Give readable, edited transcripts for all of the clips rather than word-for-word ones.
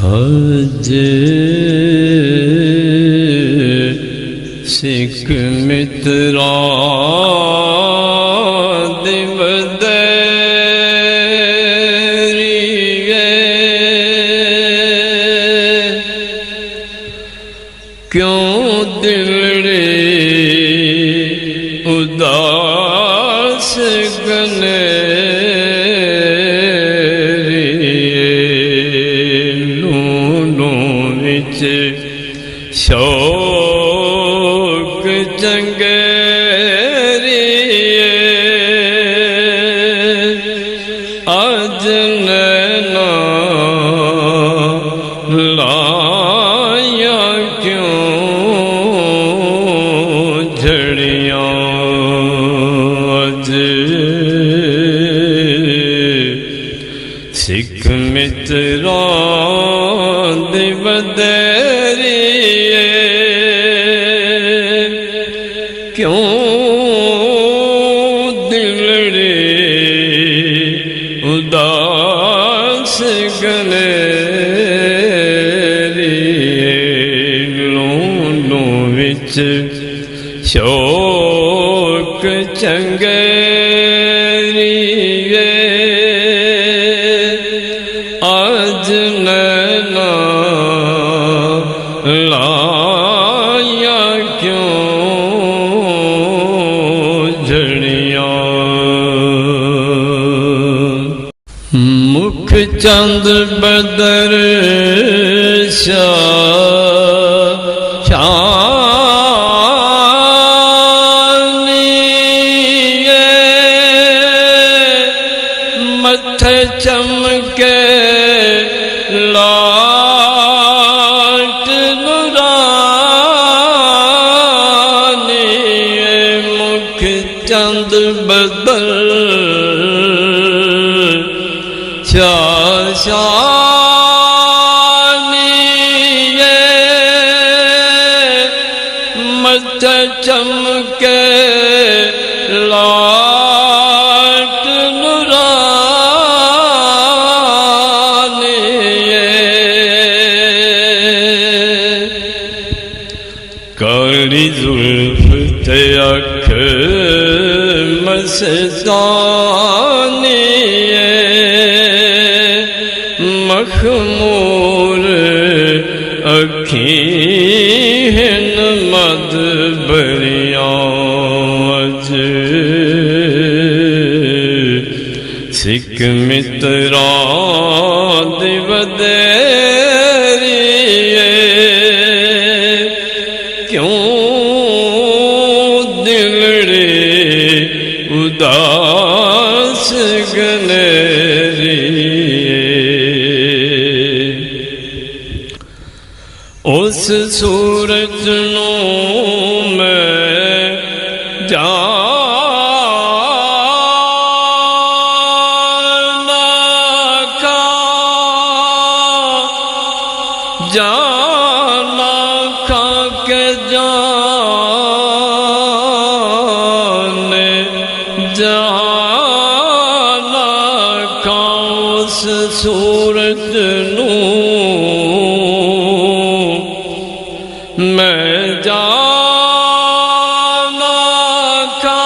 आज सिख मित्रा क्यों दिलड़े उदास गने लूनों विच शौक चंगेरिए अज नैना लाया क्यों झड़ियां अज सिख मित्रा दे बदरिए क्यों दिलड़े उदास गने शौक चंगेरिए आज नैना लाया क्यों झड़ियां मुख चंद बदर मथे चमके लाट नुरानी मुख चंद बदल शाशानी मथे चमके लाट काली जुल्फ ते अख मस्तानी मखमूर अखी हिन मद बरियां अज सिख मित्रा दे बदरिए क्यों दिलड़े उदास गनेरिए उस सूरज नू मैं जाना खा के जाने जाना खा उस सूरज नू मैं जाना खा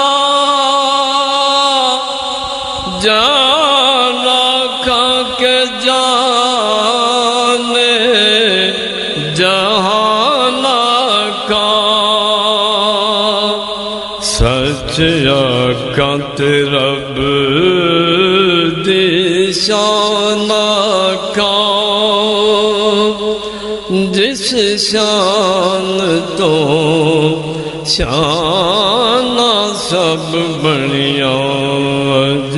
जाना खा के जाने जहाना का सच आकांत रब दिशाना का जिस शान तो शाना सब बनिया अज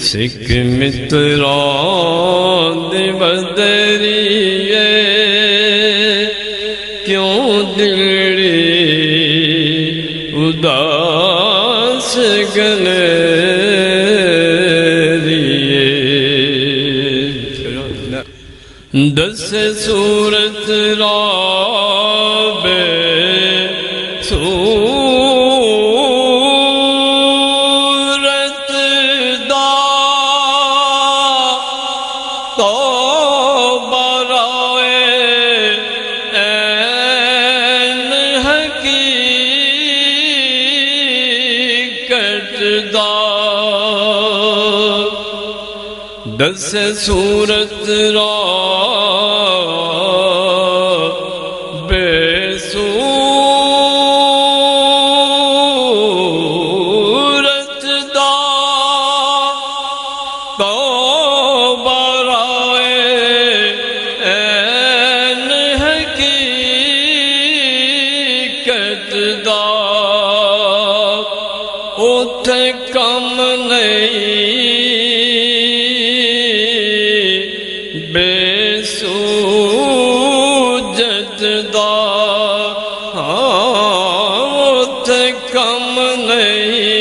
सिख मित्रा दे बदरिए क्यों दिलड़े उदास गनेरिए दस सूरत राबे सूरत दा दस सूरत रा बेसूरत दा तो बराए ऐन हकीकत दा उथे कम नहीं बेसूरत दा उथे कम नहीं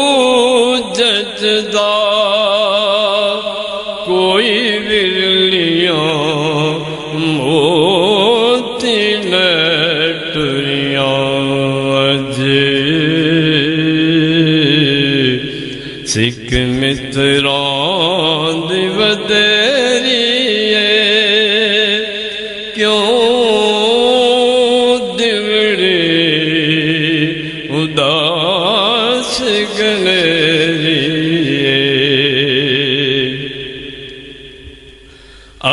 बेसूरत दा कोई विरलियां मोती लटरियां अजे सिख मित्रां दी वदेरिए क्यों दिवड़े उदास गनेरिए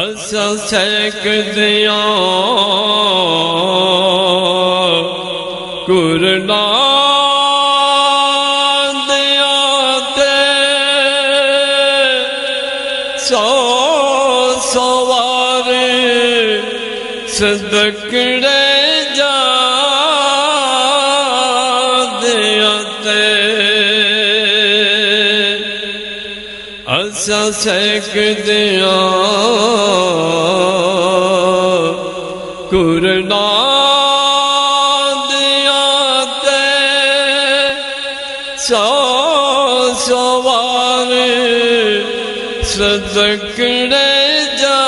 असा सकदियां कुरना सवार सदकड़े जा दियाते असा सकदियां कुरना दियाते सवार सदकड़े जा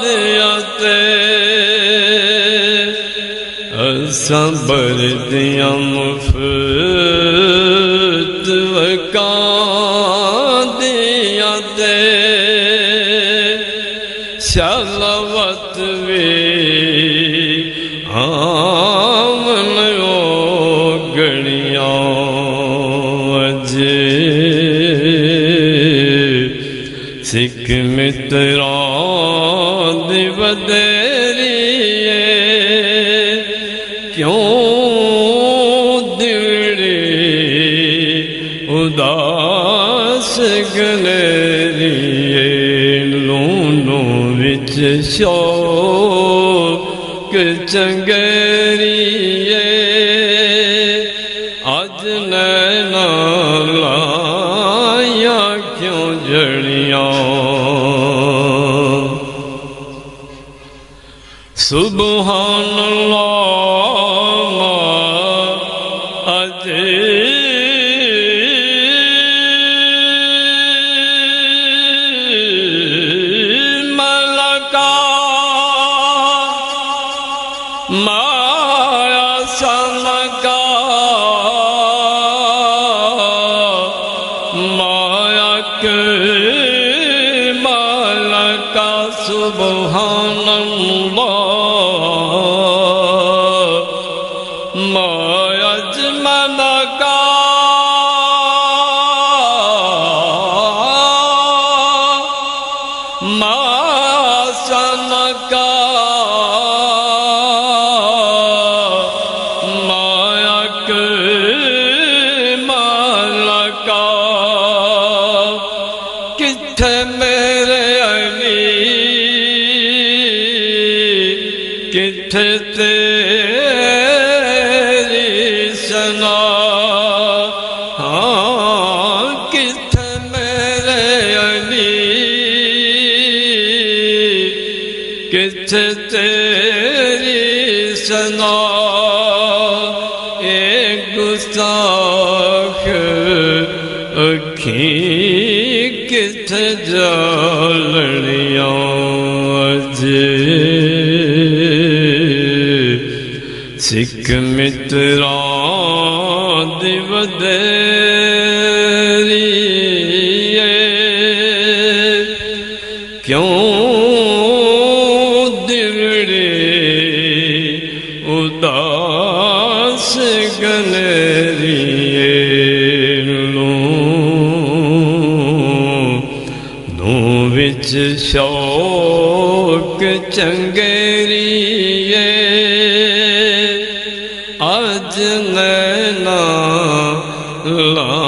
दियाते असा बरदियां मुफ्त वकां दियाते शलवत वे आमन ओ गणियां अजे सिख मित्रां दी वदेरिए क्यों दिवड़े उदास गनेरिए लूनों विच शौक चंगेरिए अज नैना लाया क्यों जड़ियां सुबहान अल्लाह अजे मलका माया सनका माया के मलका सुबहान माया मनका मासनका माया के मलका किथे मेरे अली किथे तेरी सना हाँ किथे मेरे अली किथे तेरी सना एक गुस्ताख अखी किथे जालड़ियां अजे सिख मित्रां दी वदेरिए क्यों दिवड़े उदास विच शौक चंगेरिए अज नैना ला